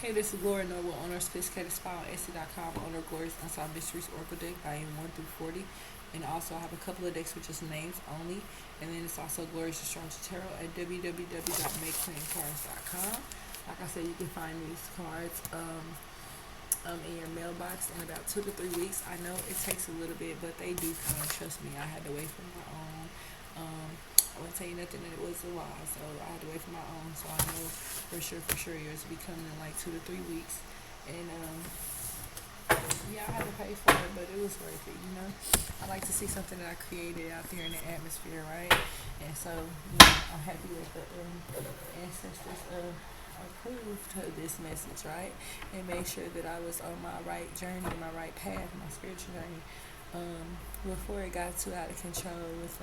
Hey, this is Laura Norwood, owner of Sophisticated Spy on Etsy.com, owner of Glorious Unsolved Mysteries Oracle Deck, volume 1 through 40. And also, I have a couple of decks with just names only. And then it's also Glorious Astrology Tarot at www.makeclaimcards.com. Like I said, you can find these cards in your mailbox in about 2 to 3 weeks. I know it takes a little bit, but they do come. Trust me, I had to wait for my own. I won't tell you nothing that it was a lie, so I had to wait for my own. So I know for sure yours will be coming in like 2 to 3 weeks. And yeah, I had to pay for it, but it was worth it, you know. I like to see something that I created out there in the atmosphere, right? And so, you know, I'm happy that the ancestors approved of this message, right? And made sure that I was on my right journey, my right path, my spiritual journey. Before it got too out of control with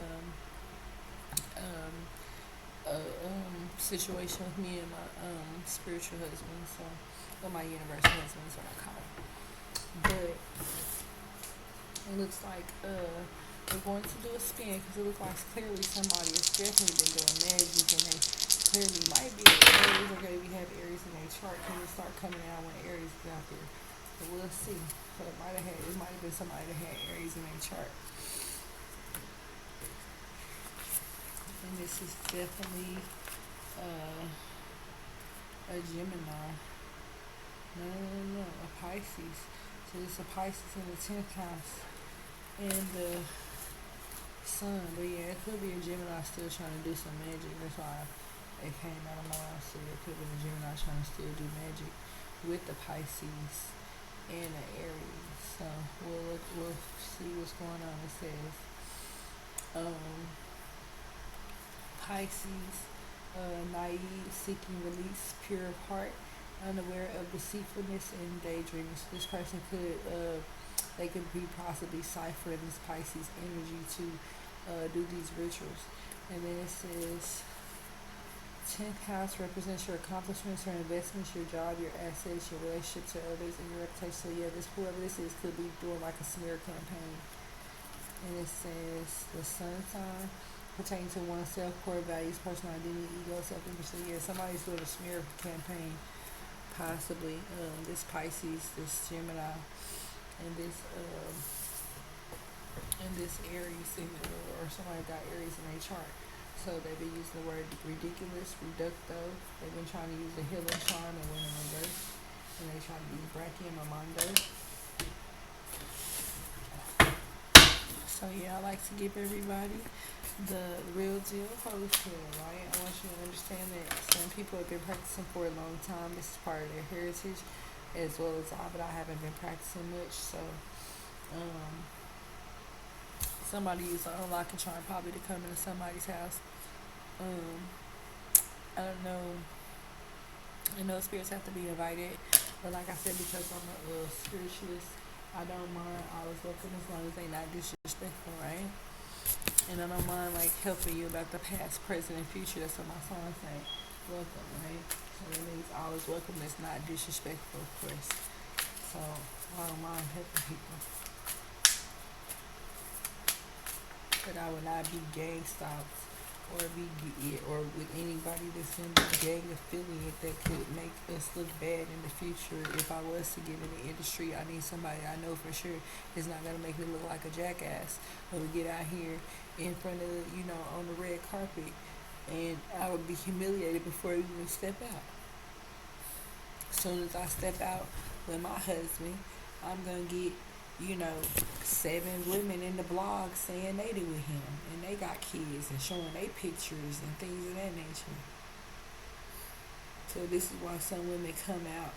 situation with me and my spiritual husband, so, or my universal husband is what I call him. But it looks like we're going to do a spin because it looks like clearly somebody has definitely been doing magic, and they clearly might be Aries, or maybe have Aries in their chart. Can it start coming out when Aries is out there? But we'll see. So it might have been somebody that had Aries in their chart. And this is definitely a Gemini. No, a Pisces. So it's a Pisces in the 10th house and the Sun. But yeah, it could be a Gemini still trying to do some magic. That's why it came out of my mouth. So it could be a Gemini trying to still do magic with the Pisces and the Aries. So we'll see what's going on. It says Pisces, naive, seeking release, pure of heart, unaware of deceitfulness and daydreaming. So this person they could be possibly ciphering this Pisces energy to do these rituals. And then it says 10th house represents your accomplishments, your investments, your job, your assets, your relationship to others, and your reputation. So yeah, whoever this is could be doing like a smear campaign. And it says the sun sign pertaining to oneself, core values, personal identity, ego, self-interest. So yeah, somebody's doing a smear campaign, possibly. This Pisces, this Gemini, and this Aries, or somebody got Aries in their chart. So they've been using the word ridiculous, reducto. They've been trying to use the healing charm and went in reverse. And they try to be Brachium or Mondo. So yeah, I like to give everybody the real deal wholesale, right? I want you to understand that some people have been practicing for a long time. This is part of their heritage as well as I, but I haven't been practicing much. So somebody used an unlocking charm probably to come into somebody's house. I don't know. I know spirits have to be invited, but like I said, because I'm a spiritualist, I don't mind. I always welcome as long as they not disrespectful, right? And I don't mind like helping you about the past, present, and future. That's what my song say. Welcome, right? So that means always welcome. That's not disrespectful, of course. So I don't mind helping people, but I would not be gang stalked or with anybody that's in the gang affiliate that could make us look bad in the future. If I was to get in the industry, I need somebody I know for sure is not going to make me look like a jackass when we get out here in front of, on the red carpet, and I would be humiliated before I even step out. As soon as I step out with my husband, I'm going to get 7 women in the blog saying they did with him, and they got kids and showing their pictures and things of that nature. So this is why some women come out,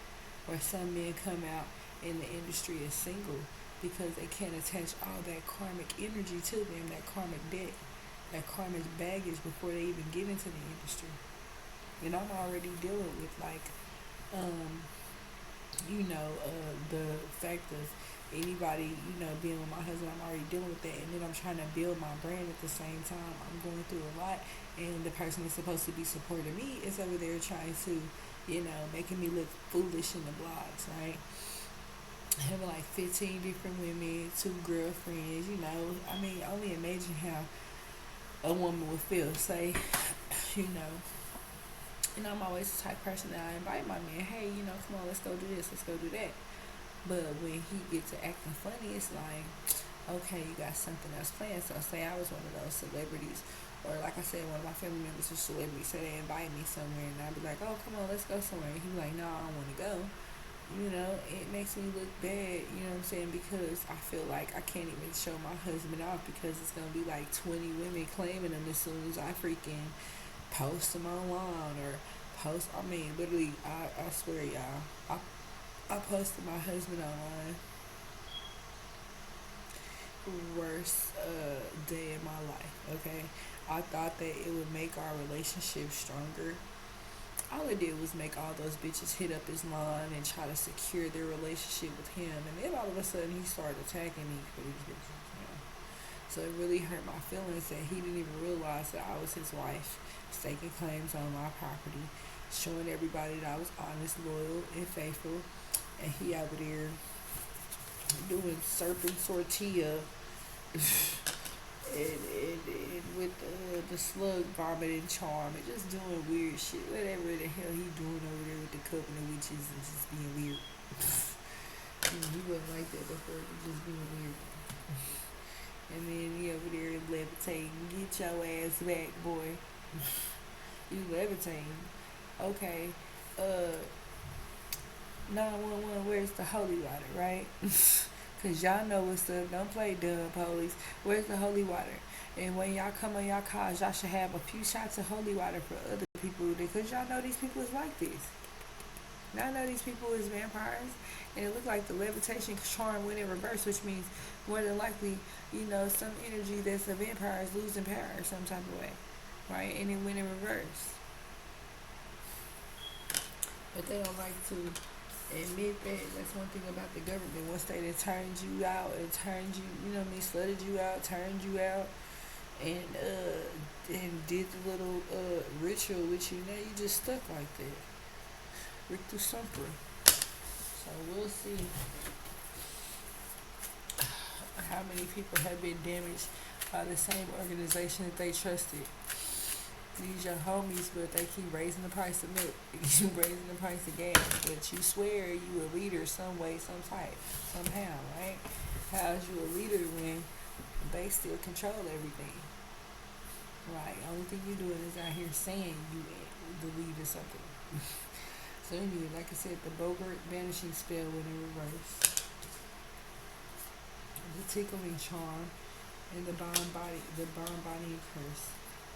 or some men come out in the industry as single, because they can't attach all that karmic energy to them, that karmic debt, that karmic baggage before they even get into the industry. And I'm already dealing with the fact of anybody, being with my husband. I'm already dealing with that, and then I'm trying to build my brand at the same time. I'm going through a lot, and the person that's supposed to be supporting me is over there trying to, making me look foolish in the blogs, right? Having like 15 different women, 2 girlfriends, only imagine how a woman would feel. Say, And I'm always the type of person that I invite my man, hey, come on, let's go do this, let's go do that. But when he gets to acting funny, it's like, okay, you got something else planned. So say I was one of those celebrities, or like I said, one of my family members was celebrities, so they invite me somewhere, and I'd be like, oh, come on, let's go somewhere. And he'd be like, no, I don't want to go. It makes me look bad, you know what I'm saying? Because I feel like I can't even show my husband off because it's going to be like 20 women claiming him as soon as I freaking post him online or post. I mean, literally, I swear, y'all, I posted my husband online. Worst day in my life, okay? I thought that it would make our relationship stronger. All it did was make all those bitches hit up his line and try to secure their relationship with him. And then all of a sudden he started attacking me for these bitches. So it really hurt my feelings that he didn't even realize that I was his wife, staking claims on my property, showing everybody that I was honest, loyal, and faithful. And he over there doing serpent tortilla and with the slug vomiting charm and just doing weird shit. Whatever the hell he doing over there with the cup and the witches and just being weird. He wasn't like that before, just being weird. And then he over there levitating. Get your ass back, boy. You levitating. Okay. 911, where's the holy water, right? Because y'all know what's up. Don't play dumb, police. Where's the holy water? And when y'all come on y'all cars, y'all should have a few shots of holy water for other people. Because y'all know these people is like this. Y'all know these people is vampires. And it looked like the levitation charm went in reverse, which means more than likely, some energy that's a vampire is losing power some type of way. Right? And it went in reverse. But they don't like to admit that. That's one thing about the government. Once they done turned you out and turned you, slutted you out, turned you out, and did the little ritual with you, now you just stuck like that. Rick through something. So we'll see how many people have been damaged by the same organization that they trusted. These your homies, but they keep raising the price of milk. They keep raising the price of gas. But you swear you a leader some way, some type, somehow, right? How's you a leader when they still control everything? Right? Only thing you doing is out here saying you the lead or something. So anyway, like I said, the Bogart vanishing spell went in reverse. The tickling charm and the bond body curse.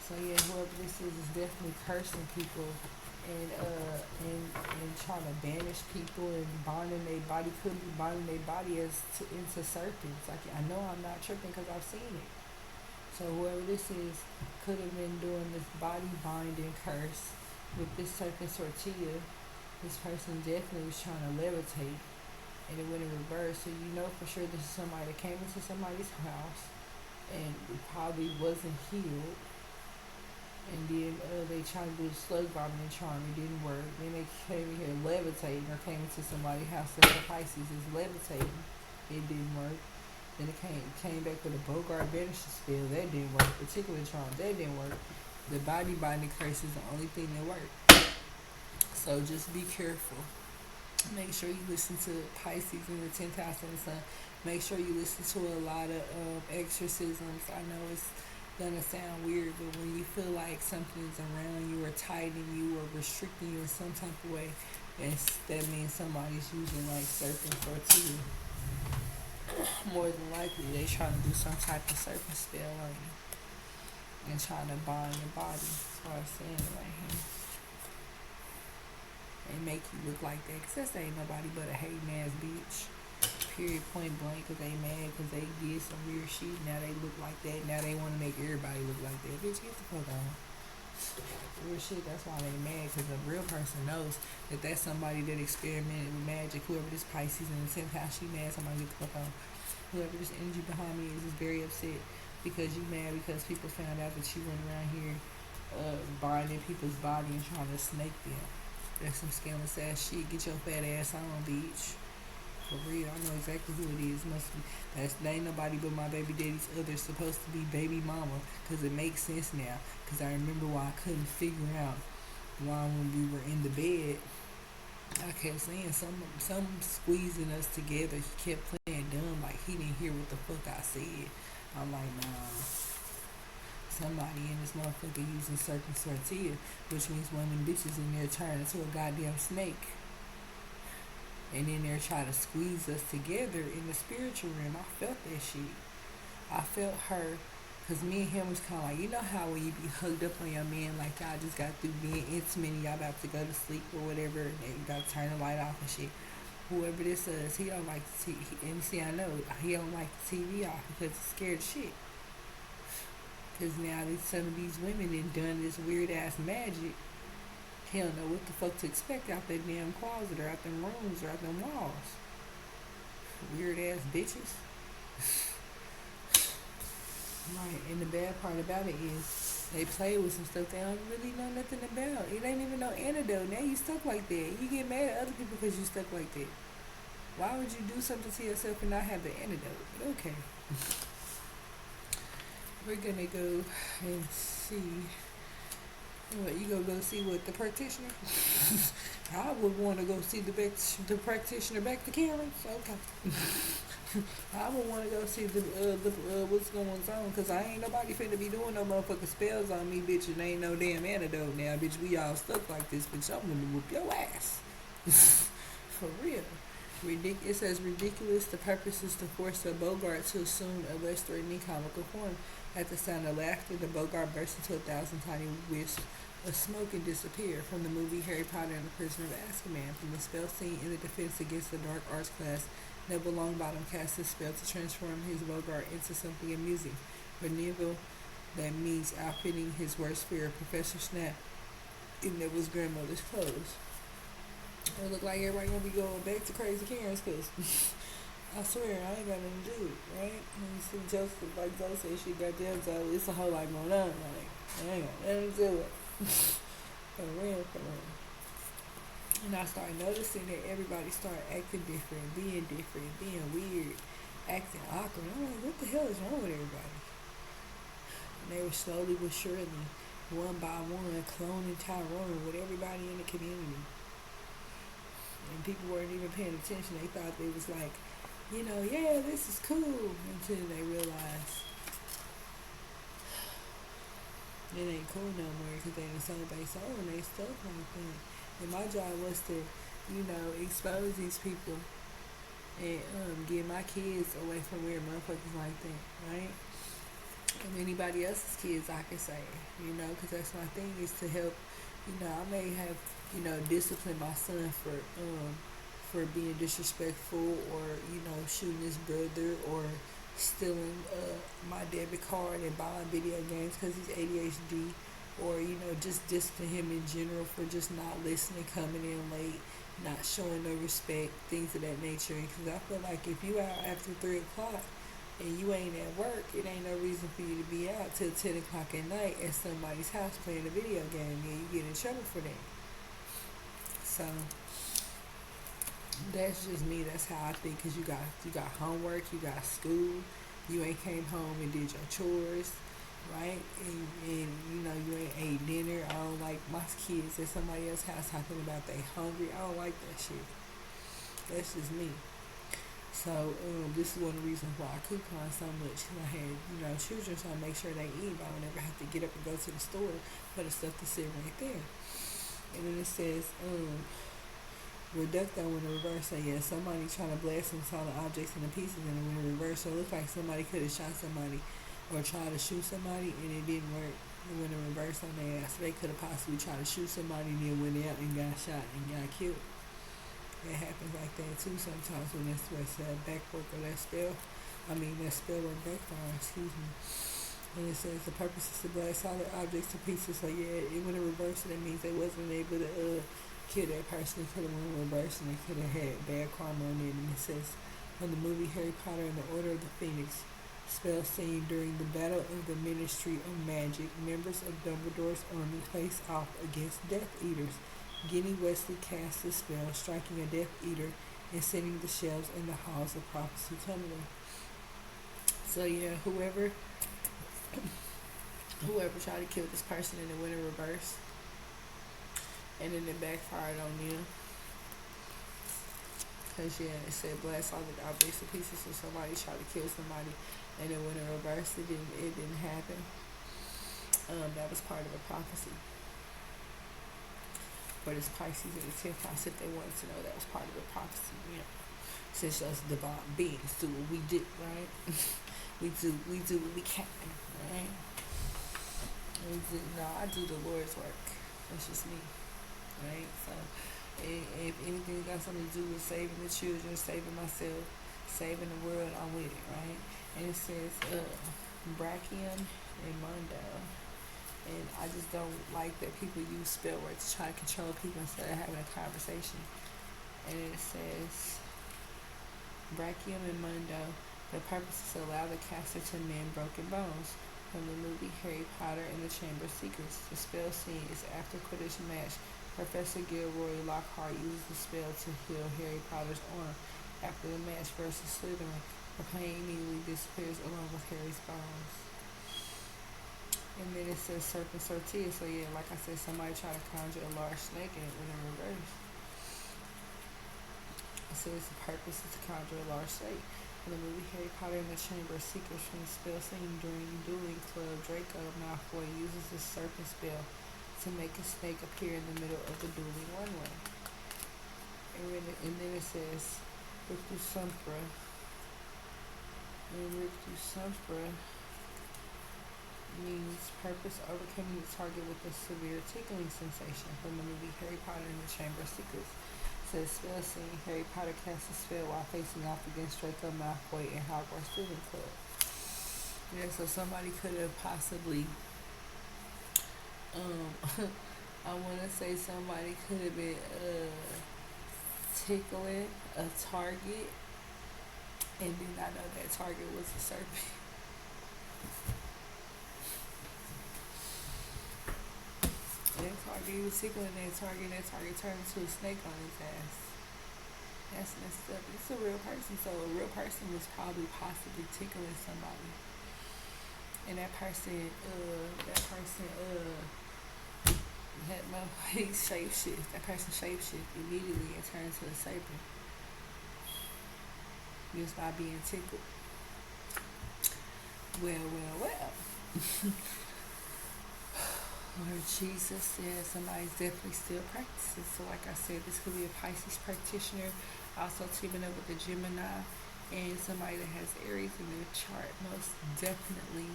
So yeah, whoever this is definitely cursing people and trying to banish people and bonding their body, could be bonding their body into serpents. Like, I know I'm not tripping because I've seen it. So whoever this is could have been doing this body binding curse with this serpent tortilla. This person definitely was trying to levitate, and it went in reverse. So you know for sure this is somebody that came into somebody's house and probably wasn't healed. And then they tried to do the slug vomiting charm. It didn't work. Then they came in here levitating, or came into somebody's house that the Pisces is levitating. It didn't work. Then it came back with a Bogart vanishing spell. That didn't work. Particular charm. That didn't work. The body binding curse is the only thing that worked. So just be careful. Make sure you listen to Pisces in the 10th house and the sun. Make sure you listen to a lot of exorcisms. I know it's gonna sound weird, but when you feel like something's around you or tightening you or restricting you in some type of way, that means somebody's using like serpent tortilla. More than likely, they trying to do some type of serpent spell on you and trying to bind your body. That's why I'm saying it right here. And make you look like that, because that ain't nobody but a hating ass bitch. Period, point blank, because they mad because they did some weird shit. Now they look like that. Now they want to make everybody look like that. Bitch, get the fuck on. Real shit, that's why they mad, because a real person knows that that's somebody that experimented with magic. Whoever this Pisces in the 10th house, she mad, somebody get the fuck on. Whoever this energy behind me is very upset because you mad because people found out that you went around here binding people's body and trying to snake them. That's some scandalous ass shit. Get your fat ass on, bitch. For real, I know exactly who it is. That ain't nobody but my baby daddy's other, supposed to be baby mama. Because it makes sense now. Because I remember why I couldn't figure out while when we were in the bed, I kept saying some squeezing us together. He kept playing dumb like he didn't hear what the fuck I said. I'm like, nah, somebody in this motherfucker using circum tortilla, which means one of them bitches in there turning into a goddamn snake. And then they're trying to squeeze us together in the spiritual realm. I felt that shit. I felt her. Because me and him was kind of like, you know how when you be hugged up on your man, like y'all just got through being intimate and y'all about to go to sleep or whatever, and you got to turn the light off and shit. Whoever this is, he don't like the TV. And see, I know, he don't like the TV off because he's scared shit. Because now some of these women done this weird ass magic. He don't know what the fuck to expect out that damn closet or out them rooms or out them walls. Weird ass bitches. Right, and the bad part about it is they play with some stuff they don't really know nothing about. It ain't even no antidote. Now you stuck like that. You get mad at other people because you stuck like that. Why would you do something to yourself and not have the antidote? But okay. We're gonna go and see. What, you gonna go see what the practitioner? I would want to go see the practitioner back to Karen. So okay. I would want to go see the what's going on, because I ain't nobody finna be doing no motherfucking spells on me, bitch, and ain't no damn antidote now, bitch. We all stuck like this, bitch. I'm gonna whoop your ass. For real. It says ridiculous. The purpose is to force the Bogart to assume a less threatening comical form. At the sound of laughter, the Bogart burst into 1,000 tiny wisps of smoke and disappeared. From the movie Harry Potter and the Prisoner of Azkaban. From the spell scene in the Defense Against the Dark Arts class, Neville Longbottom cast a spell to transform his Bogart into something amusing. For Neville, that means outfitting his worst fear, Professor Snap, in Neville's grandmother's clothes. It look like everybody gonna be going back to Crazy Karen's, cause I swear I ain't got nothing to do, right? And you see Joseph, like Zoe said, she got damn Zoe. It's a whole lot going on, like I ain't got nothing to do with it. For real, for real. And I started noticing that everybody started acting different, being weird, acting awkward. I'm like, what the hell is wrong with everybody? And they were slowly but surely, one by one, cloning Tyrone with everybody in the community. And people weren't even paying attention. They thought it was like, yeah, this is cool. Until they realized it ain't cool no more because they done sold their soul and they stuff like that. And my job was to, expose these people and get my kids away from weird motherfuckers like that, right? And anybody else's kids, I can say, because that's my thing, is to help. I may have, disciplined my son for being disrespectful or, shooting his brother or stealing my debit card and buying video games because he's ADHD. Or, just discipline him in general for just not listening, coming in late, not showing no respect, things of that nature. Because I feel like if you out after 3 o'clock and you ain't at work, it ain't no reason for you to be out till 10 o'clock at night at somebody's house playing a video game, and you get in trouble for that. So that's just me. That's how I think. Because you got homework, you got school, you ain't came home and did your chores. Right? And you ain't ate dinner. I don't like my kids at somebody else's house talking about they hungry. I don't like that shit. That's just me. So, this is one of the reasons why I coupon so much. Because I had, children, so I make sure they eat. I don't ever have to get up and go to the store for the stuff to sit right there. And then it says, reducto in the reverse. So, yeah, somebody trying to blast some solid objects into pieces and it went in reverse. So, it looks like somebody could have shot somebody or try to shoot somebody and it didn't work. It went in reverse on their ass. So they could have possibly tried to shoot somebody and then went out and got shot and got killed. It happens like that too sometimes when that's what's backwork or that spell or backfire, excuse me. And it says the purpose is to blast solid objects to pieces. So yeah, it went in reverse, and that means they wasn't able to kill that person. It could have went in reverse and they could have had bad karma on it. And it says from the movie Harry Potter and the Order of the Phoenix, spell scene during the Battle of the Ministry of Magic, members of Dumbledore's army face off against Death Eaters. Ginny Weasley cast the spell, striking a Death Eater and sending the shells in the halls of prophecy tumbling. So yeah, whoever tried to kill this person and it went in reverse, and then it backfired on them. Cause yeah, it said blast all the objects to pieces, so somebody tried to kill somebody, and then when it reversed, it didn't happen. That was part of a prophecy for this Pisces in the 10th house. If they wanted to know, that was part of the prophecy. You know, since us divine beings do what we do, right? we do what we can, right? No, I do the Lord's work. That's just me, right? So, if anything got something to do with saving the children, saving myself, saving the world, I'm with it, right? And it says, Brachium and Mundo. And I just don't like that people use spell words to try to control people instead of having a conversation. And it says, Brachium and Mundo, the purpose is to allow the caster to mend broken bones. From the movie Harry Potter and the Chamber of Secrets, the spell scene is after Quidditch match. Professor Gilroy Lockhart uses the spell to heal Harry Potter's arm. After the match versus Slytherin, the pain immediately disappears along with Harry's bones. And then it says Serpent Sortia, so yeah, like I said, somebody tried to conjure a large snake and it was in reverse. It says the purpose is to conjure a large snake. In the movie Harry Potter and the Chamber of Secrets, from the spell scene during Dueling Club, Draco Malfoy uses the serpent spell to make a snake appear in the middle of the dueling runway. And then it says Rictus Sumpra. And Rictus Sumpra means purpose overcoming the target with a severe tickling sensation. From the movie Harry Potter and the Chamber of Secrets. Says spell scene, Harry Potter casts a spell while facing off against Draco Malfoy in Hogwarts Dueling Club. Yeah, so somebody could have possibly, I want to say somebody could have been tickling a target and did not know that target was a serpent. That target, he was tickling that target turned into a snake on his ass. That's messed up. It's a real person, so a real person was probably possibly tickling somebody. And that person had no shapeshift. That person shapeshift immediately and turned into a serpent. Just by being tickled. Well. Lord Jesus, yeah, somebody's definitely still practicing. So like I said, this could be a Pisces practitioner, also teaming up with a Gemini, and somebody that has Aries in their chart, most definitely.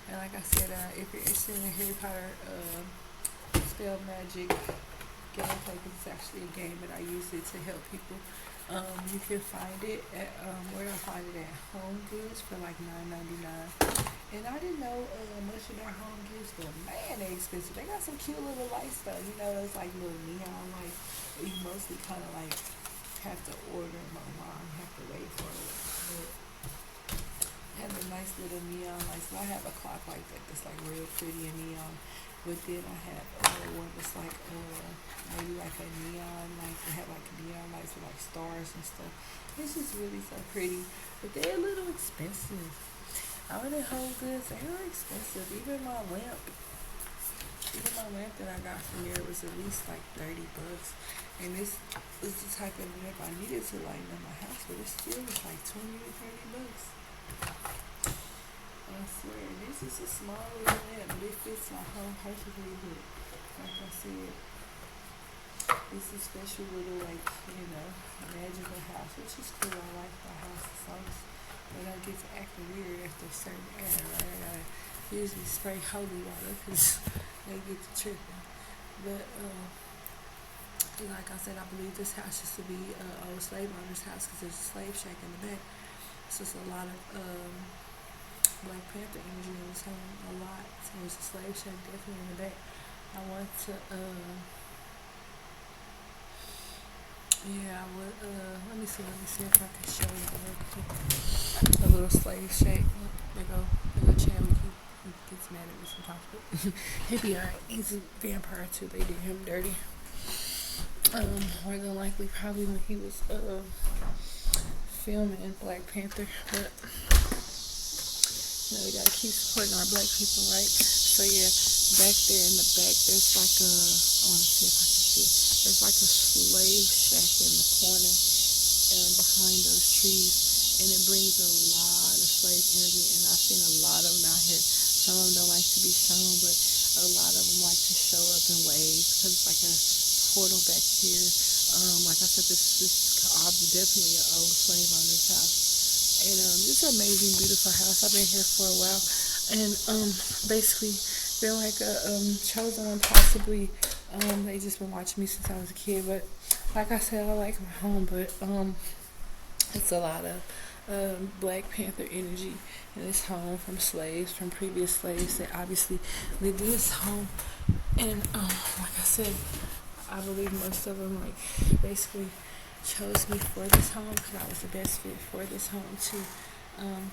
And like I said, if you're interested in Harry Potter spell magic gameplay, because it's actually a game and I use it to help people, you can find it at, where do I find it at? Home Goods for like $9.99. And I didn't know much about Home Goods, but man, they're expensive. They got some cute little lights though. You know, those like little neon lights. You mostly kind of like have to order them online, have to wait for it. But have a nice little neon lights. So I have a clock like that that's like real pretty and neon. But then I have one that's like maybe like a neon light. They have like neon lights with like stars and stuff. It's just really so pretty, but they're a little expensive. I went at Home Goods, they were expensive. Even my lamp that I got from there was at least like $30. And this was the type of lamp I needed to light in my house, but it still was like $20 to $30. I swear, this is a small little lamp, but it fits my home perfectly good. Like I said, it's a special little like, magical house, which is cool. I like my house as long as they don't get to acting weird after a certain era, right? I gotta usually spray holy water because they get to tripping. But like I said, I believe this house used to be old slave owner's house because there's a slave shack in the back. So it's a lot of Black Panther energy in this home, a lot. So there's a slave shack definitely in the back. I want to I would, let me see if I can show you real quick. A little slave shack. There go Chad. He gets mad at me sometimes, but he'll be alright. He's a vampire too. They did him dirty. More than likely, probably when he was, filming Black Panther, but We gotta keep supporting our black people, right? So yeah, back there in the back, there's like a. I want to see if I can see it. There's like a slave shack in the corner, behind those trees, and it brings a lot of slave energy. And I've seen a lot of them out here. Some of them don't like to be shown, but a lot of them like to show up in waves because it's like a portal back here. Like I said, this definitely an old slave owner's house, and it's an amazing, beautiful house. I've been here for a while, and basically been like a chosen one, possibly. They just been watching me since I was a kid, but like I said, I like my home, but it's a lot of Black Panther energy in this home from slaves, from previous slaves that obviously lived in this home. And like I said, I believe most of them like basically chose me for this home because I was the best fit for this home to um,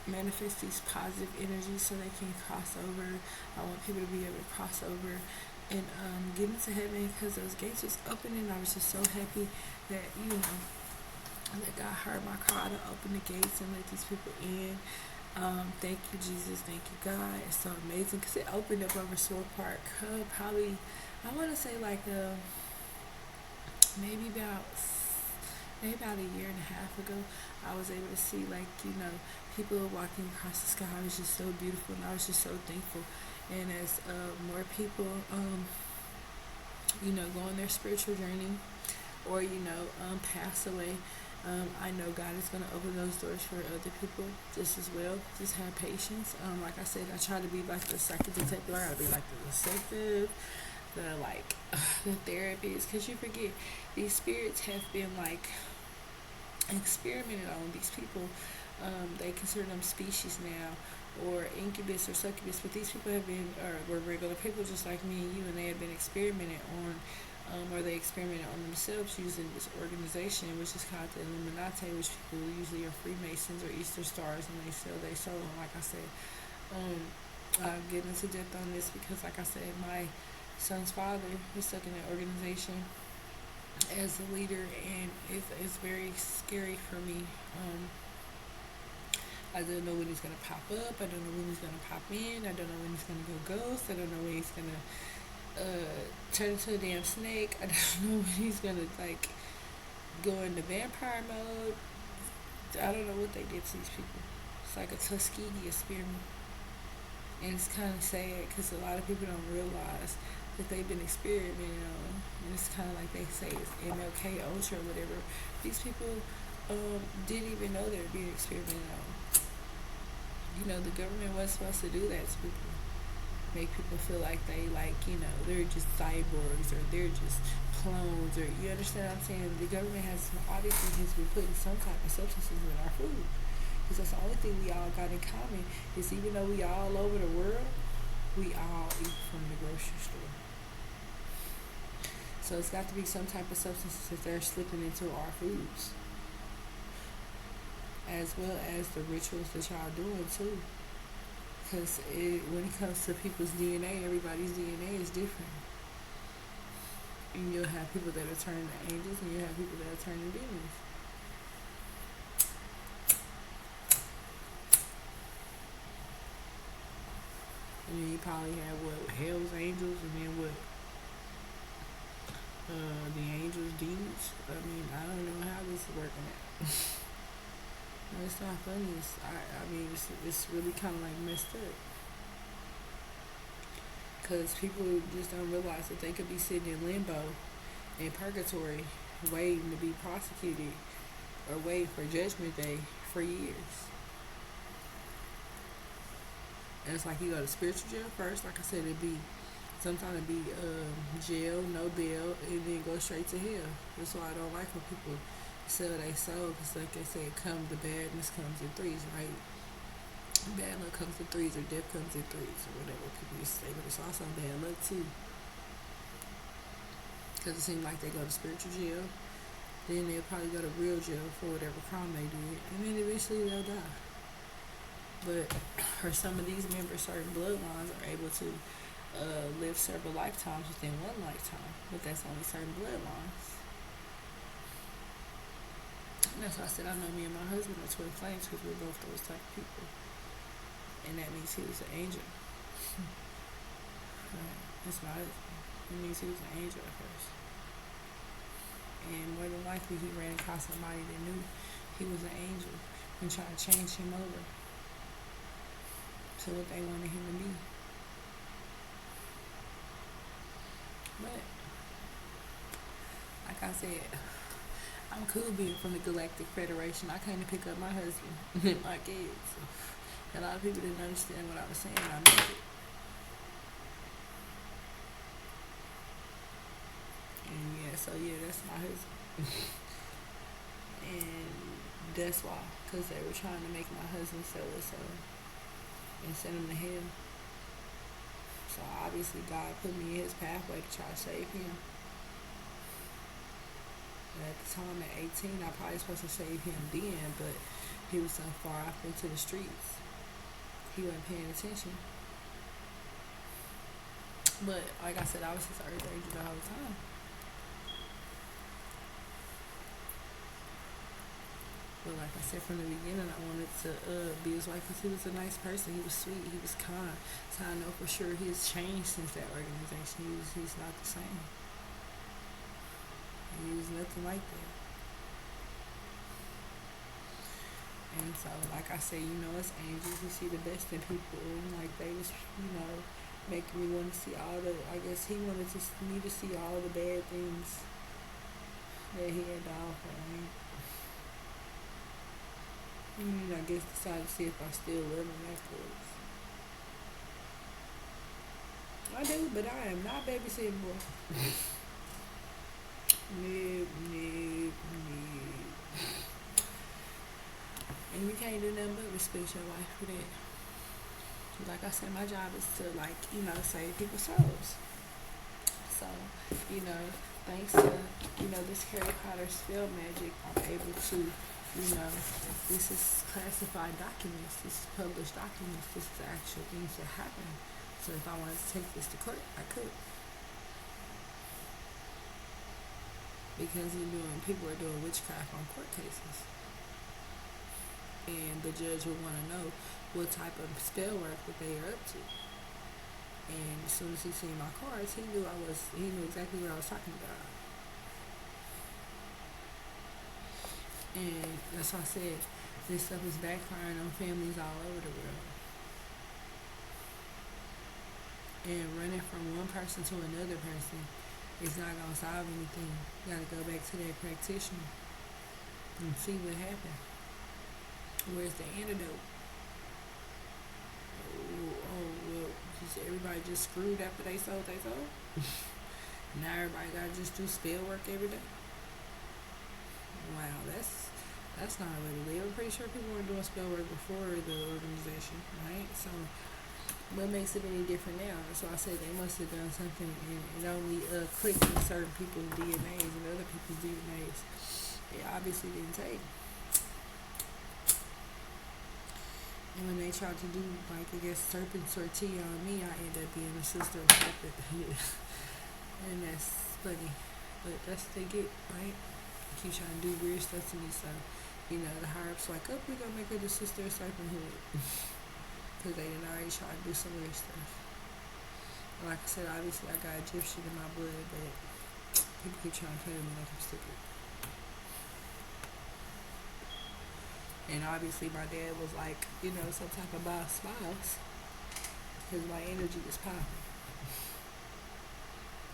manifest these positive energies so they can cross over. I want people to be able to cross over and get into heaven because those gates was opening. I was just so happy that that God heard my cry to open the gates and let these people in. Thank you, Jesus. Thank you, God. It's so amazing because it opened up over Sword Park. Probably, I want to say like maybe about a year and a half ago. I was able to see like people walking across the sky. It was just so beautiful, and I was just so thankful. And as more people go on their spiritual journey or pass away, I know God is going to open those doors for other people just as well. Just have patience. Like I said, I try to be like the psychic detective. I gotta be like the detective, the the therapist, because you forget these spirits have been like experimented on these people. They consider them species now, or incubus or succubus, but these people have been, or were regular people just like me and you, and they have been experimented on, or they experimented on themselves using this organization, which is called the Illuminati, which people usually are Freemasons or Easter Stars, and they sell their soul. And like I said, I'll get into depth on this because, like I said, my son's father is stuck in that organization as a leader, and it's very scary for me. I don't know when he's gonna pop up. I don't know when he's gonna pop in. I don't know when he's gonna go ghost. I don't know when he's gonna turn into a damn snake. I don't know when he's gonna like go into vampire mode. I don't know what they did to these people. It's like a Tuskegee experiment, and it's kind of sad because a lot of people don't realize that they've been experimenting on, and it's kind of like they say it's MLK Ultra or whatever. These people didn't even know they were being experimented on. The government wasn't supposed to do that to people. Make people feel like they're just cyborgs or they're just clones, or you understand what I'm saying? The government has been putting some type of substances in our food. Because that's the only thing we all got in common is even though we all over the world, we all eat from the grocery store. So it's got to be some type of substances that they're slipping into our foods, as well as the rituals that y'all doing too. Because when it comes to people's DNA, everybody's DNA is different. And you'll have people that are turning to angels, and you'll have people that are turning to demons. And then you probably have hell's angels, and then the angels, demons. I mean, I don't know how this is working out. No, it's not funny. It's really kind of like messed up. Because people just don't realize that they could be sitting in limbo, in purgatory, waiting to be prosecuted or waiting for judgment day for years. And it's like you go to spiritual jail first. Like I said, sometimes it'd be jail, no bail, and then go straight to hell. That's why I don't like when people sell their soul, because like they say, the badness comes in threes, right? Bad luck comes in threes, or death comes in threes, or whatever people used to say, but it's also bad luck too. Because it seems like they go to spiritual jail, then they'll probably go to real jail for whatever crime they did, and then eventually they'll die. But for some of these members, certain bloodlines are able to live several lifetimes within one lifetime, but that's only certain bloodlines. And that's why I said I know me and my husband are twin flames, because we're both those type of people. and that means he was an angel. Right. That's my husband. It means he was an angel at first. And more than likely, he ran across somebody that knew he was an angel and tried to change him over to what they wanted him to be. But, like I said, I'm cool being from the Galactic Federation. I came to pick up my husband and my kids. A lot of people didn't understand what I was saying. I meant it. And yeah, so yeah, that's my husband. And that's why, because they were trying to make my husband sell his soul and send him to hell. So obviously God put me in his pathway to try to save him. And at the time at 18, I probably was supposed to save him then, but he was so far off into the streets. He wasn't paying attention. But like I said, I was his earth angel the whole time. But like I said from the beginning, I wanted to be his wife because he was a nice person. He was sweet. He was kind. So I know for sure he has changed since that organization. He's not the same. He was nothing like that. And so, like I say, it's angels. You see the best in people. And like they was, making me want to see all the. I guess he wanted me to see all the bad things that he had to offer. I guess decide to see if I still love him afterwards. I do, but I am not babysitting boy. Nope. And you can't do nothing but respect your wife for that. Like I said, my job is to save people's souls. So, thanks to, this Harry Potter spell magic, I'm able to this is classified documents, this is published documents, this is actual things that happen. So if I wanted to take this to court, I could. Because people are doing witchcraft on court cases. And the judge would want to know what type of spell work that they are up to. And as soon as he seen my cards, he knew exactly what I was talking about. And that's why I said this stuff is backfiring on families all over the world. And running from one person to another person is not going to solve anything. You got to go back to that practitioner and see what happened. Where's the antidote? Well, everybody just screwed after they sold. Now everybody got to just do spell work every day. Wow, that's not a way to live. I'm pretty sure people were doing spell work before the organization, right? So what makes it any different now? So I said they must have done something and it only clicked in certain people's DNAs and other people's DNAs. It obviously didn't take. And when they tried to do, serpent sortie on me, I ended up being a sister of serpent. And that's funny. But that's what they get, right? Keep trying to do weird stuff to me, so the higher ups like, we're gonna make her the sister of serpenthood, because they didn't already try to do some weird stuff. Like I said, obviously I got Egyptian in my blood, but people keep trying to play with me like I'm stupid. And obviously my dad was like, some type of boss spouse, because my energy was popping.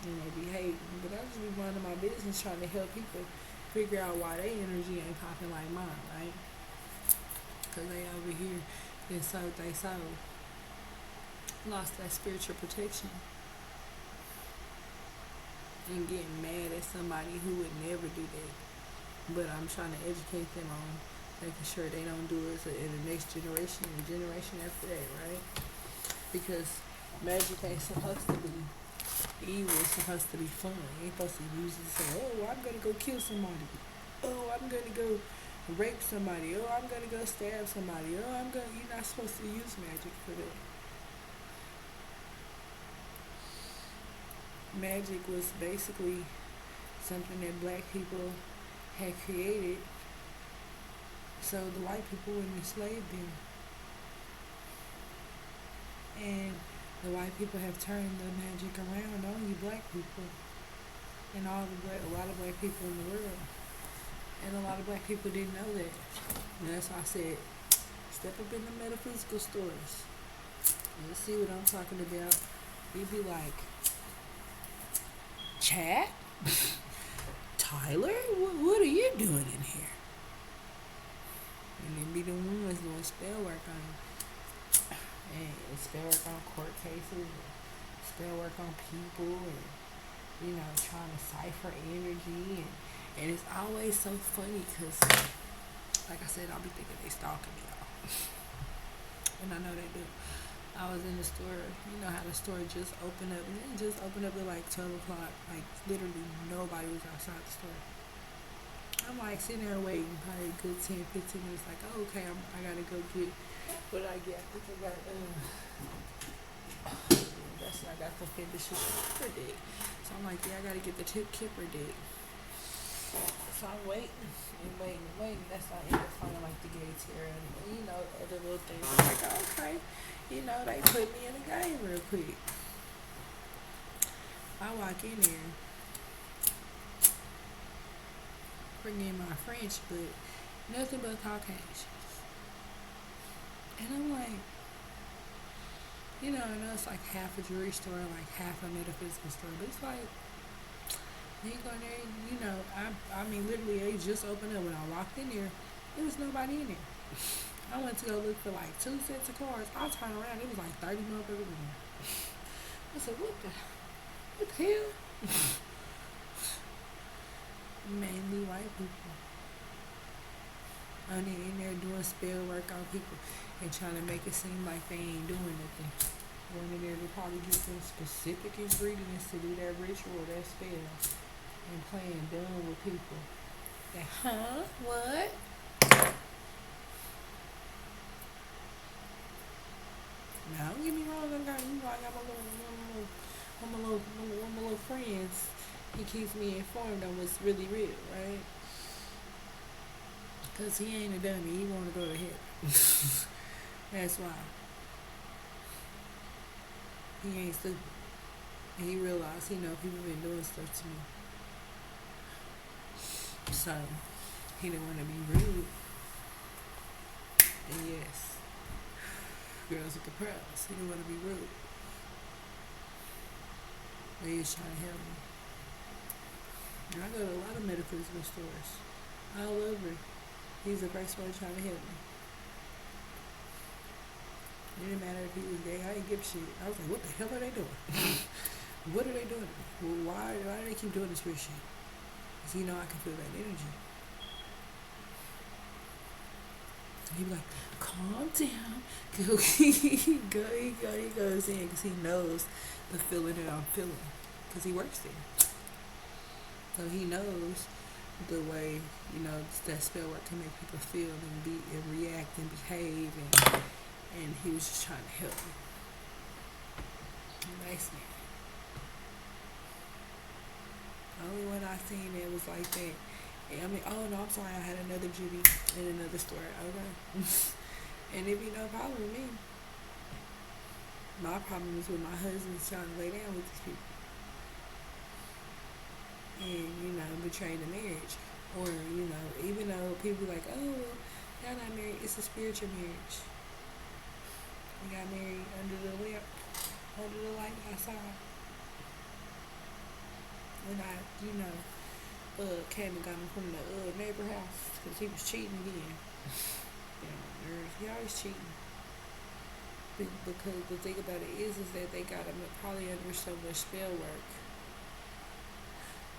And they be hating, but I just be minding my business, trying to help people figure out why their energy ain't popping like mine, right? Because they over here and sold they soul, lost that spiritual protection, and getting mad at somebody who would never do that. But I'm trying to educate them on making sure they don't do it in the next generation and the generation after that, right? Because magic ain't supposed to be evil, is supposed to be fun. You ain't supposed to use it to say, I'm gonna go kill somebody. I'm gonna go rape somebody. I'm gonna go stab somebody. You're not supposed to use magic for that. Magic was basically something that black people had created so the white people wouldn't enslave them. And the white people have turned the magic around on you black people and a lot of black people in the world. And a lot of black people didn't know that. And that's why I said, step up in the metaphysical stores. Let's see what I'm talking about. You'd be like, Chad? Tyler? What are you doing in here? And then be the ones doing spell work on you. And spell work on court cases, and spell work on people, and trying to cipher energy, and it's always so funny because, like I said, I'll be thinking they stalking me, y'all, and I know they do. I was in the store, you know how the store just opened up, and it just opened up at like 12 o'clock, like literally nobody was outside the store. I'm like sitting there waiting, probably a good 10, 15 minutes, like, oh, okay, I gotta go get what I get. I think I got, I got the finish kipper dick. So I'm like, yeah, I gotta get the kipper dick. So I'm waiting and waiting. That's why I end up finding like the gates here and other little things. I'm like, okay, they put me in the game real quick. I walk in there, bring in my French, but nothing but Caucasians. And I'm like, I know it's like half a jewelry store, like half a metaphysical store, but it's like, you go there, I mean, literally, they just opened up. When I walked in there, there was nobody in there. I went to go look for like 2 sets of cards. I turned around, it was like 30 motherfuckers in there. I said, what the hell? Mainly white people. And they in there doing spell work on people and trying to make it seem like they ain't doing nothing. Going in there to probably get some specific ingredients to do that ritual, that spell, and playing dumb with people. Like, huh? What? Now, don't get me wrong, I got my little friends. He keeps me informed on what's really real, right? Because he ain't a dummy. He want to go to hell. That's why. He ain't stupid. And he realized, people been doing stuff to me. So, he didn't want to be rude. And yes, girls with the pearls. He didn't want to be rude. But he was trying to help me. And I go to a lot of metaphysical stores. All over. He's the first one trying to help me. It didn't matter if he was gay. I didn't give a shit. I was like, what the hell are they doing? What are they doing? Well, why do they keep doing this weird shit? Because I can feel that energy. And he be like, calm down. he goes in because he knows the feeling that I'm feeling. Because he works there. So he knows the way, that spell work can make people feel and react and behave, and he was just trying to help me. Nice man. The only one I seen that was like that. I mean, oh no, I'm sorry, I had another Judy in another store. Okay. And it'd be no problem with me. My problem is with my husband trying to lay down with these people. And, betray the marriage. Or, even though people be like, oh, well, y'all not married, it's a spiritual marriage. We got married under the lamp, under the light outside. And I, came and got him from the neighbor house because he was cheating again. He always cheating. Because the thing about it is that they got him probably under so much spell work.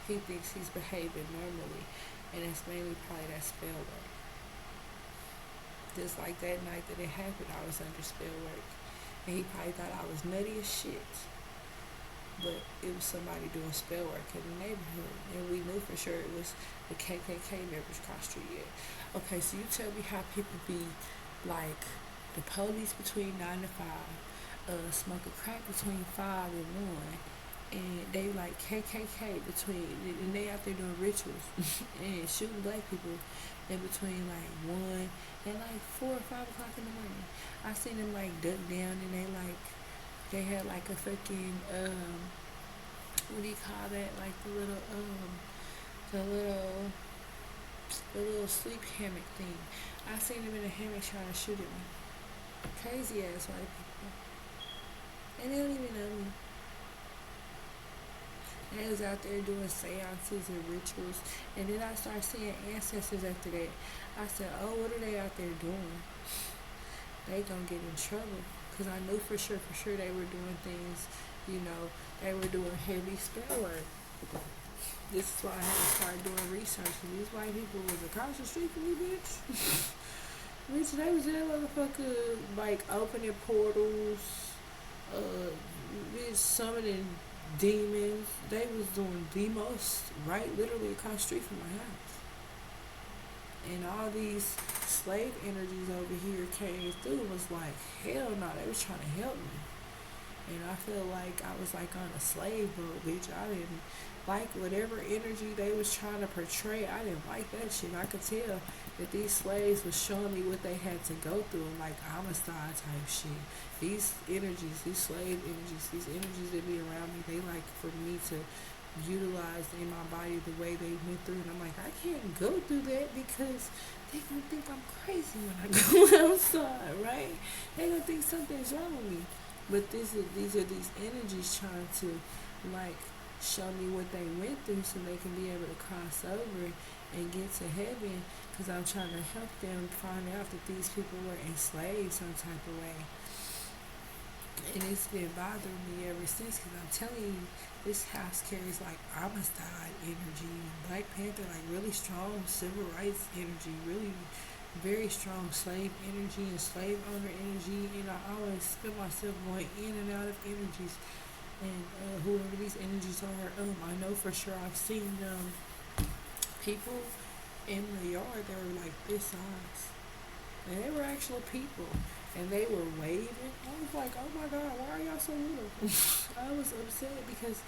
He thinks he's behaving normally, and it's mainly probably that spell work. Just like that night that it happened, I was under spell work, and he probably thought I was nutty as shit. But it was somebody doing spell work in the neighborhood, and we knew for sure it was the KKK members across the street. Yeah. Okay, so you tell me how people be like the police between 9 to 5, smoking crack between 5 and 1. And they like KKK between, and they out there doing rituals and shooting black people in between like 1 and like 4 or 5 o'clock in the morning. I seen them like duck down and they like They had like a fucking what do you call that? Like the little the little sleep hammock thing. I seen them in a hammock trying to shoot at me. Crazy ass white people. And they don't even know me. And they was out there doing seances and rituals. And then I started seeing ancestors after that. I said, oh, what are they out there doing? They gonna get in trouble. Because I knew for sure they were doing things, you know, they were doing heavy spell work. This is why I had to start doing research. And these white people was across the street from me, bitch. Bitch, they was in that motherfucker, like, opening portals, bitch, summoning demons. They was doing the most, right, literally across the street from my house. And all these slave energies over here came through and was like, hell no, they was trying to help me. And I feel like I was like on a slave boat, bitch. I didn't like whatever energy they was trying to portray. I didn't like that shit. I could tell that these slaves was showing me what they had to go through, like homicide type shit. These energies, these slave energies, these energies that be around me, they like for me to utilize in my body the way they went through. And I'm like, I can't go through that because they gonna think I'm crazy when I go outside, right? They gonna think something's wrong with me. But these are these energies trying to like show me what they went through so they can be able to cross over and get to heaven, because I'm trying to help them find out that these people were enslaved some type of way. And it's been bothering me ever since, because I'm telling you, this house carries like Amistad energy, Black Panther, like really strong civil rights energy, really very strong slave energy and slave owner energy. And I always feel myself going in and out of energies. And whoever these energies are, I know for sure I've seen people in the yard that were like this size. And they were actual people. And they were waving. I was like, oh my God, why are y'all so little? I was upset because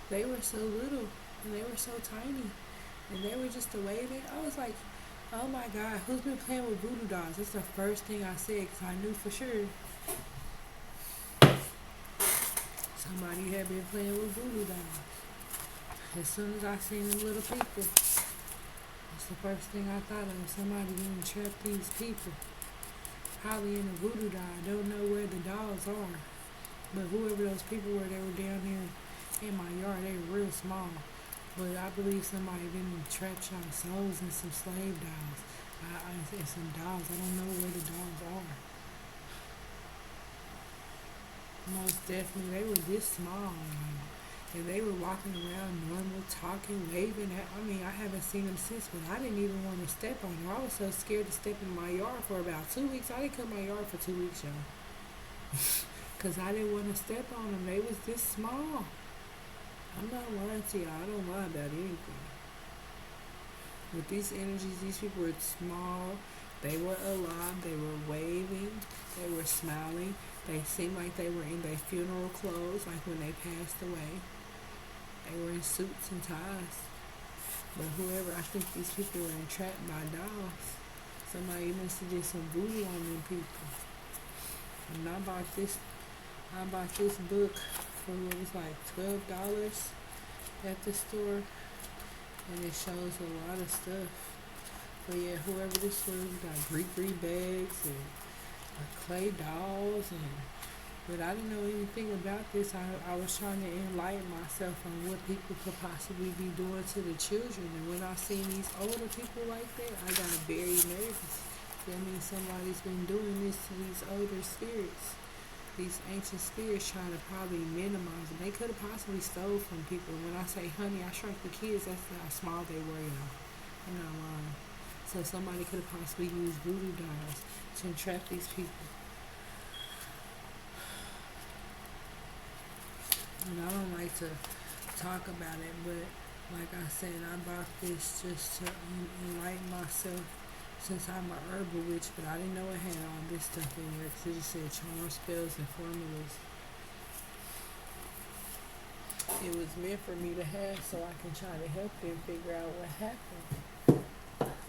they were so little and they were so tiny. And they were just waving. I was like, oh my God, who's been playing with voodoo dolls? That's the first thing I said, because I knew for sure somebody had been playing with voodoo dolls. As soon as I seen them little people, that's the first thing I thought of. Somebody didn't trap these people. Probably in a voodoo doll. I don't know where the dolls are. But whoever those people were, they were down there in my yard. They were real small. But I believe somebody been trapped y'all souls in some slave dolls. And some dolls. I don't know where the dolls are. Most definitely, they were this small. And they were walking around normal, talking, waving. I haven't seen them since, but I didn't even want to step on them. I was so scared to step in my yard for about 2 weeks. I didn't come my yard for 2 weeks, y'all. Because I didn't want to step on them. They was this small. I'm not lying to y'all. I don't lie about anything. With these energies, these people were small. They were alive. They were waving. They were smiling. They seemed like they were in their funeral clothes, like when they passed away. They were in suits and ties. But whoever, I think these people were entrapped by dolls. Somebody must have did some voodoo on them people. And I bought this book for what was like $12 at the store. And it shows a lot of stuff. But yeah, whoever this was, we got Greek bags and clay dolls, but I didn't know anything about this. I was trying to enlighten myself on what people could possibly be doing to the children, and when I seen these older people like that, I got very nervous. That means somebody's been doing this to these older spirits, these ancient spirits, trying to probably minimize them. They could have possibly stole from people. When I say Honey, I Shrunk the Kids, that's how small they were, y'all. I'm not lying. So somebody could have possibly used voodoo dolls to entrap these people. And I don't like to talk about it, but like I said, I bought this just to enlighten myself, since I'm an herbal witch, but I didn't know it had all this stuff in here, because it just said charm spells and formulas. It was meant for me to have so I can try to help them figure out what happened.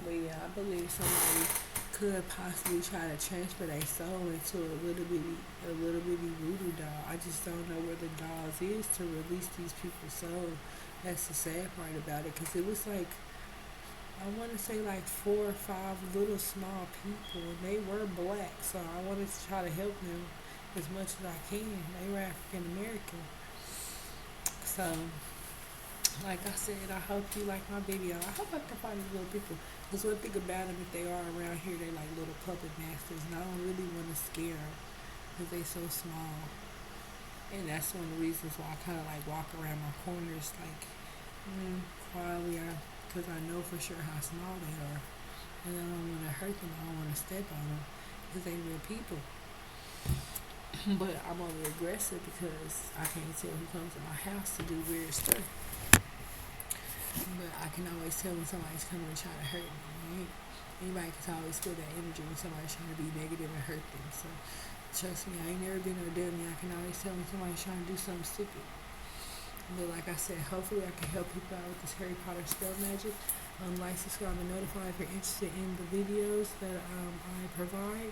But yeah, I believe somebody could possibly try to transfer their soul into a little bitty voodoo doll. I just don't know where the dolls is to release these people's soul. That's the sad part about it, because it was like, I want to say like 4 or 5 little small people, and they were black, so I wanted to try to help them as much as I can. They were African American, so like I said, I hope you like my video. I hope I can find these little people. Because one thing about them, if they are around here, they like little puppet masters, and I don't really want to scare them because they so small. And that's one of the reasons why I kind of like walk around my corners like quietly, because I know for sure how small they are, and I don't want to hurt them. I don't want to step on them because they real people. But I'm only aggressive because I can't tell who comes to my house to do weird stuff. But I can always tell when somebody's coming to try to hurt me, right? Anybody can always feel that energy when somebody's trying to be negative and hurt them. So trust me, I ain't never been no dummy. I can always tell when somebody's trying to do something stupid. But like I said, hopefully I can help people out with this Harry Potter spell magic. Like, subscribe, and notify if you're interested in the videos that I provide.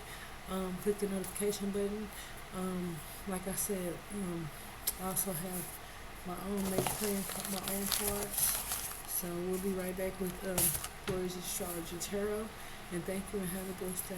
Click the notification button. Like I said, I also have my own my own cards. So we'll be right back with Gloria's Astrology Tarot. And thank you and have a blessed day.